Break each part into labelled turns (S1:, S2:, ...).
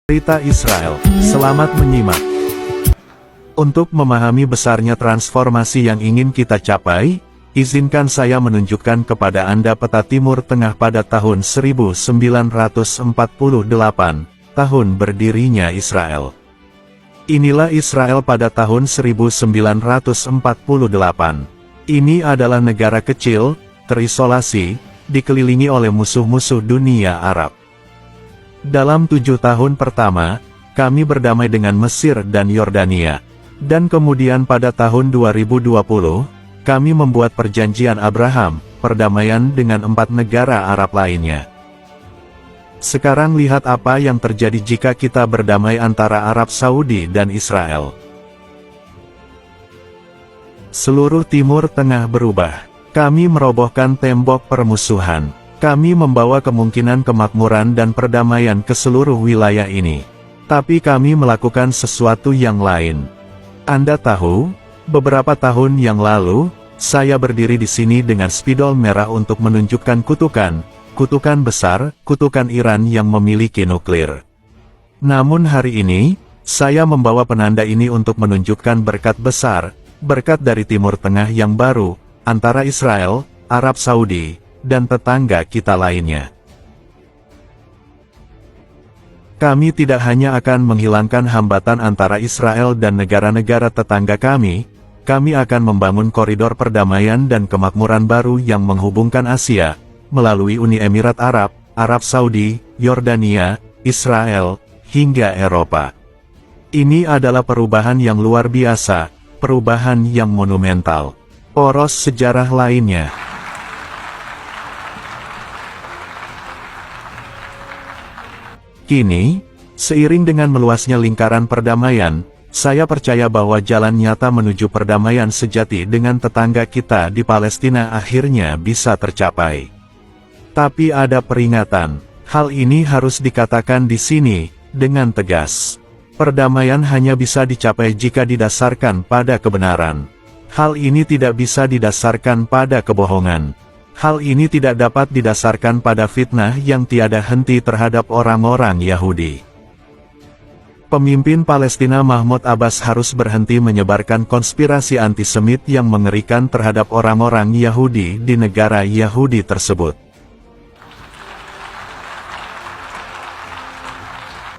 S1: Cerita Israel. Selamat menyimak. Untuk memahami besarnya transformasi yang ingin kita capai, izinkan saya menunjukkan kepada Anda peta Timur Tengah pada tahun 1948, tahun berdirinya Israel. Inilah Israel pada tahun 1948. Ini adalah negara kecil, terisolasi, dikelilingi oleh musuh-musuh dunia Arab. Dalam 7 tahun pertama, kami berdamai dengan Mesir dan Yordania. Dan kemudian pada tahun 2020, kami membuat perjanjian Abraham, perdamaian dengan 4 negara Arab lainnya. Sekarang lihat apa yang terjadi jika kita berdamai antara Arab Saudi dan Israel. Seluruh Timur Tengah berubah. Kami merobohkan tembok permusuhan. Kami membawa kemungkinan kemakmuran dan perdamaian ke seluruh wilayah ini. Tapi kami melakukan sesuatu yang lain. Anda tahu, beberapa tahun yang lalu, saya berdiri di sini dengan spidol merah untuk menunjukkan kutukan besar, kutukan Iran yang memiliki nuklir. Namun hari ini, saya membawa penanda ini untuk menunjukkan berkat besar, berkat dari Timur Tengah yang baru, antara Israel, Arab Saudi, dan tetangga kita lainnya. Kami tidak hanya akan menghilangkan hambatan antara Israel dan negara-negara tetangga kami akan membangun koridor perdamaian dan kemakmuran baru yang menghubungkan Asia, melalui Uni Emirat Arab, Arab Saudi, Yordania, Israel, hingga Eropa. Ini adalah perubahan yang luar biasa, perubahan yang monumental. Poros sejarah lainnya. Kini, seiring dengan meluasnya lingkaran perdamaian, saya percaya bahwa jalan nyata menuju perdamaian sejati dengan tetangga kita di Palestina akhirnya bisa tercapai. Tapi ada peringatan, hal ini harus dikatakan di sini, dengan tegas. Perdamaian hanya bisa dicapai jika didasarkan pada kebenaran. Hal ini tidak bisa didasarkan pada kebohongan. Hal ini tidak dapat didasarkan pada fitnah yang tiada henti terhadap orang-orang Yahudi. Pemimpin Palestina Mahmud Abbas harus berhenti menyebarkan konspirasi antisemit yang mengerikan terhadap orang-orang Yahudi di negara Yahudi tersebut.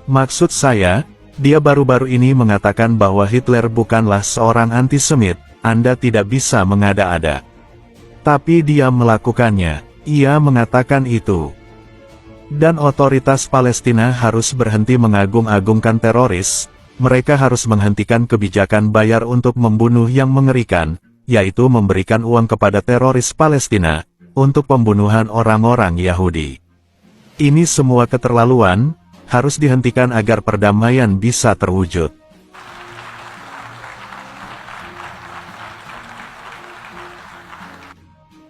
S1: Maksud saya, dia baru-baru ini mengatakan bahwa Hitler bukanlah seorang antisemit. Anda tidak bisa mengada-ada. Tapi dia melakukannya. Ia mengatakan itu. Dan otoritas Palestina harus berhenti mengagung-agungkan teroris. Mereka harus menghentikan kebijakan bayar untuk membunuh yang mengerikan, yaitu memberikan uang kepada teroris Palestina untuk pembunuhan orang-orang Yahudi. Ini semua keterlaluan, harus dihentikan agar perdamaian bisa terwujud.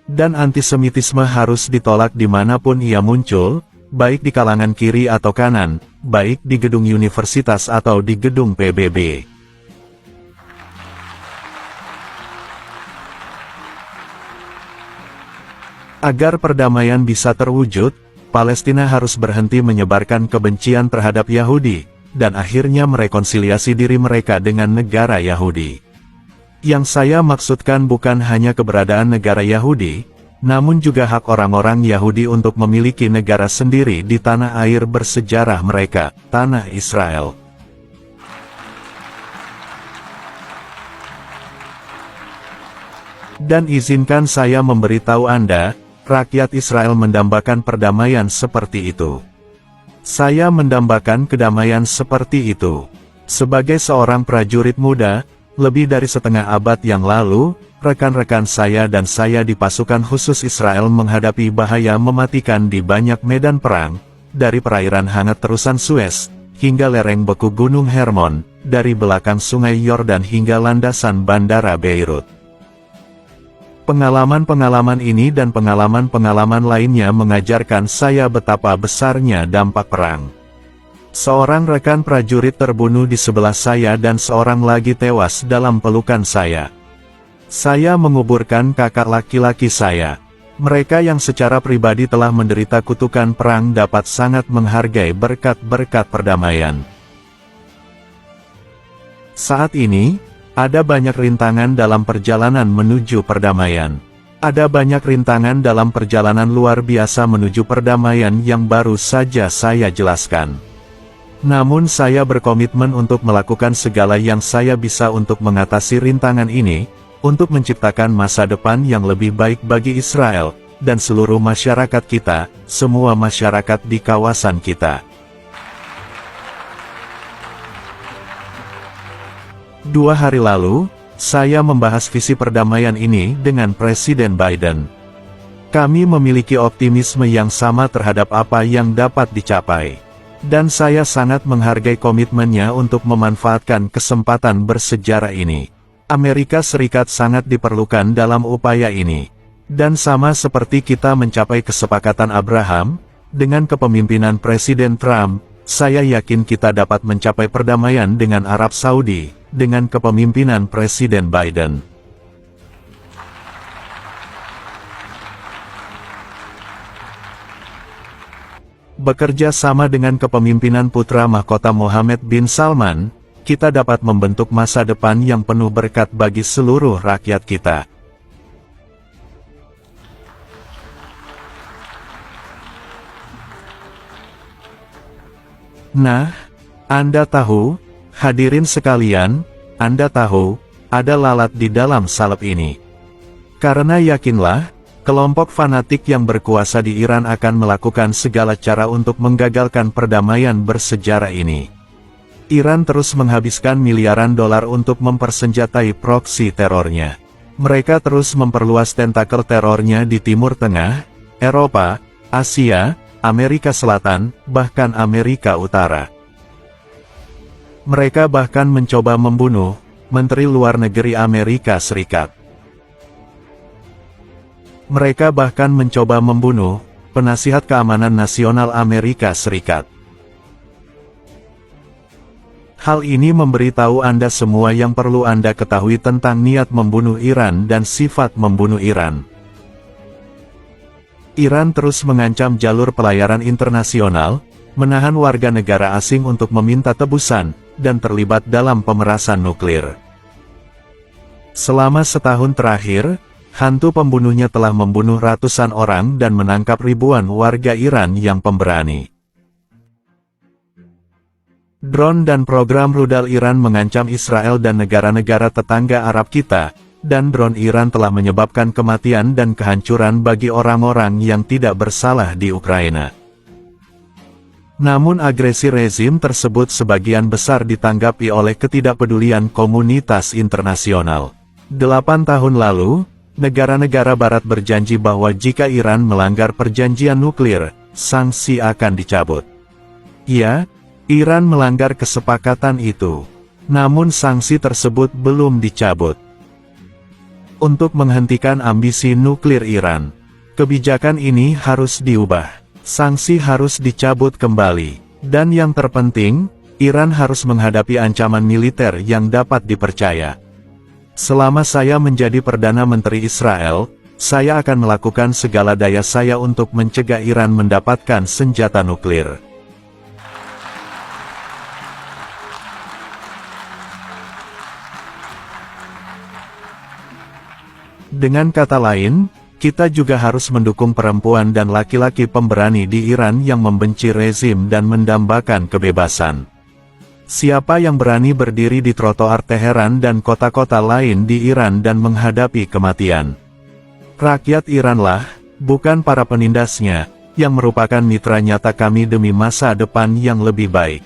S1: Dan antisemitisme harus ditolak dimanapun ia muncul, baik di kalangan kiri atau kanan, baik di gedung universitas atau di gedung PBB. Agar perdamaian bisa terwujud, Palestina harus berhenti menyebarkan kebencian terhadap Yahudi, dan akhirnya merekonsiliasi diri mereka dengan negara Yahudi. Yang saya maksudkan bukan hanya keberadaan negara Yahudi, namun juga hak orang-orang Yahudi untuk memiliki negara sendiri di tanah air bersejarah mereka, tanah Israel. Dan izinkan saya memberitahu Anda, rakyat Israel mendambakan perdamaian seperti itu. Saya mendambakan kedamaian seperti itu. Sebagai seorang prajurit muda, lebih dari setengah abad yang lalu, rekan-rekan saya dan saya di pasukan khusus Israel menghadapi bahaya mematikan di banyak medan perang, dari perairan hangat terusan Suez, hingga lereng beku Gunung Hermon, dari belakang sungai Yordan hingga landasan bandara Beirut. Pengalaman-pengalaman ini dan pengalaman-pengalaman lainnya mengajarkan saya betapa besarnya dampak perang. Seorang rekan prajurit terbunuh di sebelah saya dan seorang lagi tewas dalam pelukan saya. Saya menguburkan kakak laki-laki saya. Mereka yang secara pribadi telah menderita kutukan perang dapat sangat menghargai berkat-berkat perdamaian. Saat ini, ada banyak rintangan dalam perjalanan menuju perdamaian. Ada banyak rintangan dalam perjalanan luar biasa menuju perdamaian yang baru saja saya jelaskan. Namun saya berkomitmen untuk melakukan segala yang saya bisa untuk mengatasi rintangan ini, untuk menciptakan masa depan yang lebih baik bagi Israel, dan seluruh masyarakat kita, semua masyarakat di kawasan kita. 2 hari lalu, saya membahas visi perdamaian ini dengan Presiden Biden. Kami memiliki optimisme yang sama terhadap apa yang dapat dicapai. Dan saya sangat menghargai komitmennya untuk memanfaatkan kesempatan bersejarah ini. Amerika Serikat sangat diperlukan dalam upaya ini. Dan sama seperti kita mencapai kesepakatan Abraham, dengan kepemimpinan Presiden Trump, saya yakin kita dapat mencapai perdamaian dengan Arab Saudi, dengan kepemimpinan Presiden Biden. Bekerja sama dengan kepemimpinan putra mahkota Mohammed bin Salman, kita dapat membentuk masa depan yang penuh berkat bagi seluruh rakyat kita. Nah, Anda tahu, hadirin sekalian, Anda tahu, ada lalat di dalam salep ini. Karena yakinlah, kelompok fanatik yang berkuasa di Iran akan melakukan segala cara untuk menggagalkan perdamaian bersejarah ini. Iran terus menghabiskan miliaran dolar untuk mempersenjatai proksi terornya. Mereka terus memperluas tentakel terornya di Timur Tengah, Eropa, Asia, Amerika Selatan, bahkan Amerika Utara. Mereka bahkan mencoba membunuh Menteri Luar Negeri Amerika Serikat. Mereka bahkan mencoba membunuh Penasihat Keamanan Nasional Amerika Serikat. Hal ini memberitahu Anda semua yang perlu Anda ketahui tentang niat membunuh Iran dan sifat membunuh Iran. Iran terus mengancam jalur pelayaran internasional, menahan warga negara asing untuk meminta tebusan, dan terlibat dalam pemerasan nuklir. Selama setahun terakhir, hantu pembunuhnya telah membunuh ratusan orang dan menangkap ribuan warga Iran yang pemberani. Drone dan program rudal Iran mengancam Israel dan negara-negara tetangga Arab kita, dan drone Iran telah menyebabkan kematian dan kehancuran bagi orang-orang yang tidak bersalah di Ukraina. Namun agresi rezim tersebut sebagian besar ditanggapi oleh ketidakpedulian komunitas internasional. 8 tahun lalu, negara-negara Barat berjanji bahwa jika Iran melanggar perjanjian nuklir, sanksi akan dicabut. Ya, Iran melanggar kesepakatan itu. Namun sanksi tersebut belum dicabut. Untuk menghentikan ambisi nuklir Iran, kebijakan ini harus diubah. Sanksi harus dicabut kembali. Dan yang terpenting, Iran harus menghadapi ancaman militer yang dapat dipercaya. Selama saya menjadi Perdana Menteri Israel, saya akan melakukan segala daya saya untuk mencegah Iran mendapatkan senjata nuklir. Dengan kata lain, kita juga harus mendukung perempuan dan laki-laki pemberani di Iran yang membenci rezim dan mendambakan kebebasan. Siapa yang berani berdiri di trotoar Teheran dan kota-kota lain di Iran dan menghadapi kematian? Rakyat Iranlah, bukan para penindasnya, yang merupakan mitra nyata kami demi masa depan yang lebih baik.